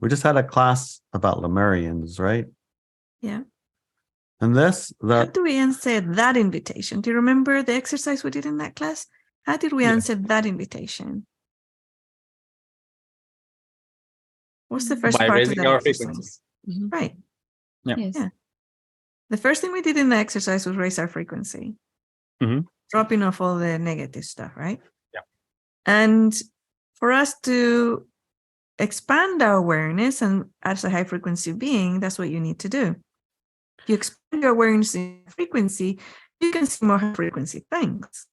We just had a class about Lemurians, right? Yeah. And how do we answer that invitation? Do you remember the exercise we did in that class? How did we answer that invitation? What's the first by part raising of that our exercise? frequency. Right. Yeah. Yes. Yeah. The first thing we did in the exercise was raise our frequency, dropping off all the negative stuff, right? Yeah. And for us to expand our awareness, and as a high frequency being, that's what you need to do. You expand your awareness in frequency, you can see more high frequency things.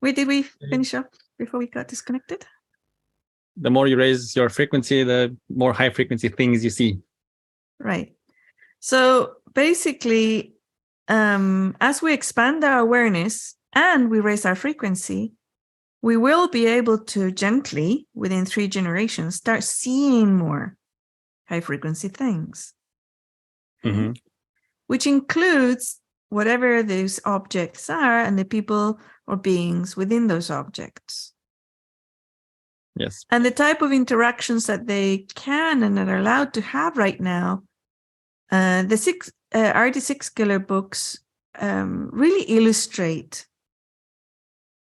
Wait, did we finish up before we got disconnected? The more you raise your frequency, the more high frequency things you see. Right. So basically, as we expand our awareness and we raise our frequency, we will be able to gently, within 3 generations, start seeing more high frequency things, which includes whatever those objects are and the people or beings within those objects. Yes. And the type of interactions that they can and are allowed to have right now. The 6 RD6 killer books really illustrate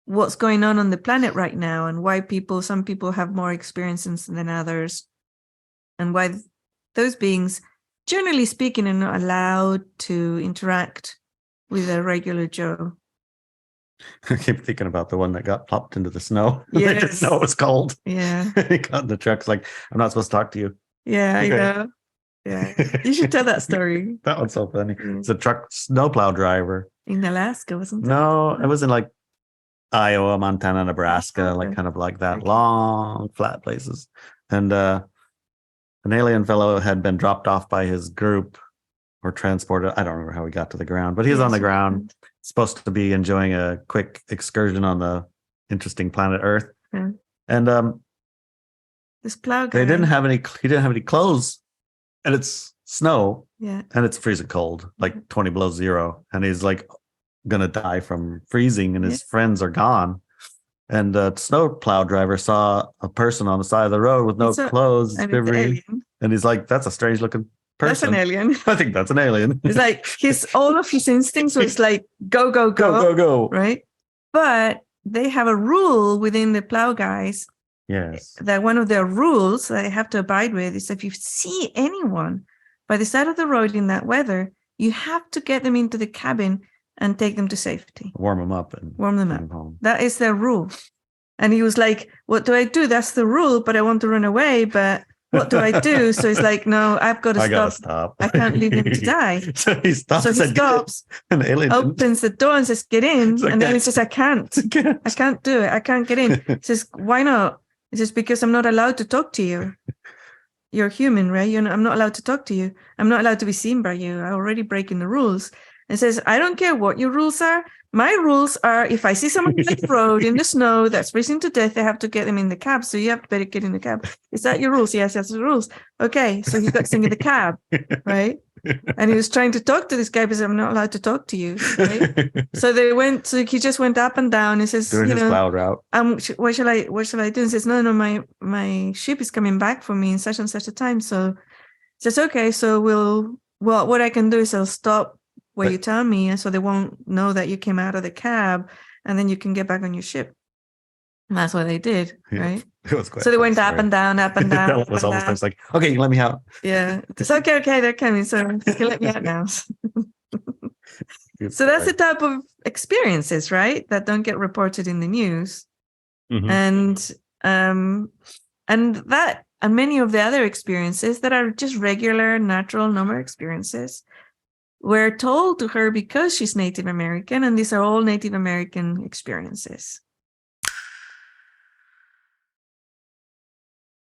what's going on the planet right now and why some people have more experiences than others, and why those beings, generally speaking, are not allowed to interact with a regular Joe. I keep thinking about the one that got plopped into the snow. Yes. They didn't know it was cold. Yeah. He got in the truck. It's like, I'm not supposed to talk to you. Yeah, Okay. I know. Yeah. You should tell that story. That one's so funny. Yeah. It's a truck snowplow driver. In Alaska, wasn't it? No, it was in like Iowa, Montana, Nebraska, Oh, like okay. kind of like that, Okay. long, flat places. And an alien fellow had been dropped off by his group or transported. I don't remember how he got to the ground, but he was on the ground, supposed to be enjoying a quick excursion on the interesting planet Earth. Yeah. And This plow guy. he didn't have any clothes, and it's snow, Yeah. and it's freezing cold, like 20 below zero, and he's like gonna die from freezing, and his friends are gone. And the snow plow driver saw a person on the side of the road with no clothes, And it's an alien. and he's like, "That's a strange looking person." That's an alien. I think that's an alien. It's like all of his instincts was like go, go, go, go, go, go. right? But they have a rule within the plow guys. Yes. That one of their rules that they have to abide with is if you see anyone by the side of the road in that weather, you have to get them into the cabin and take them to safety. Warm them up and Warm them bring up. them home. That is their rule. And he was like, what do I do? That's the rule, but I want to run away. But what do I do? So he's like, no, I've got to I stop. gotta stop. I can't leave him to die. So he stops. So he stops, and the alien opens the door and says, get in. It's like And then that. he says, I can't do it. I can't get in. He says, why not? He says, because I'm not allowed to talk to you. You're human, right? I'm not allowed to talk to you. I'm not allowed to be seen by you. I'm already breaking the rules. And says, I don't care what your rules are. My rules are if I see someone on the road in the snow that's freezing to death, I have to get them in the cab. So you have to better get in the cab. Is that your rules? Yes, that's the rules. Okay. So he got sitting in the cab, right? And he was trying to talk to this guy because I'm not allowed to talk to you. Right? So he just went up and down. He says, doing his plow route. what shall I do? And says, no, my ship is coming back for me in such and such a time. So he says, okay, so what I can do is I'll stop where you tell me, and so they won't know that you came out of the cab, and then you can get back on your ship. And that's what they did, right? It was quite so they went funny up and down, up and down. It was almost like, okay, let me out. Yeah. It's okay, they're coming. So you can let me out now. So that's the type of experiences, right? That don't get reported in the news. Mm-hmm. And that and many of the other experiences that are just regular, natural, normal experiences were told to her because she's Native American, and these are all Native American experiences.